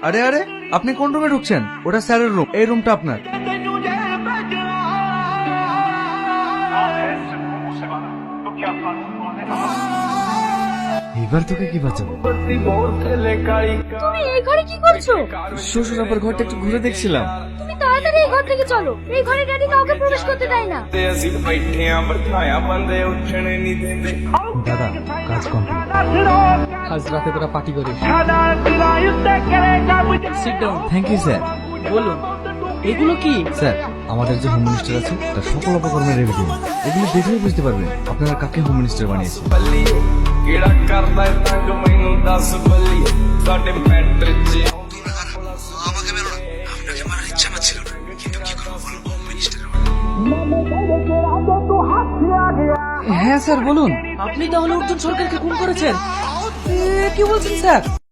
আরে আরে, আপনি কোন রুমে ঢুকছেন? ওটা স্যারের রুম, এই রুমটা আপনার। এবার তোকে কি বাঁচাবো? তুমি এই ঘরে কি করছো? শ্বশুর আবার ঘরটা একটু ঘুরে দেখছিলাম। তুমি তাড়াতাড়ি এই ঘর থেকে চলো, এই ঘরে ড্যাডি কাউকে প্রবেশ করতে দেয় না। দাদা, কাজ কমপ্লিট। আজ রাতে তোরা পার্টি করিস। Thank you sir. বলুন, এগুলো কি? স্যার, আমাদের যে হোম মিনিস্টার আছে তার সকল অপকর্মের রেভিডিউ, এগুলো দেখলেই বুঝতে পারবেন আপনারা কাকে হোম মিনিস্টার বানিয়েছে। হ্যাঁ স্যার বলুন। আপনি তাহলে অর্জুন সরকারকে খুন করেছেন? কি বলছেন স্যার?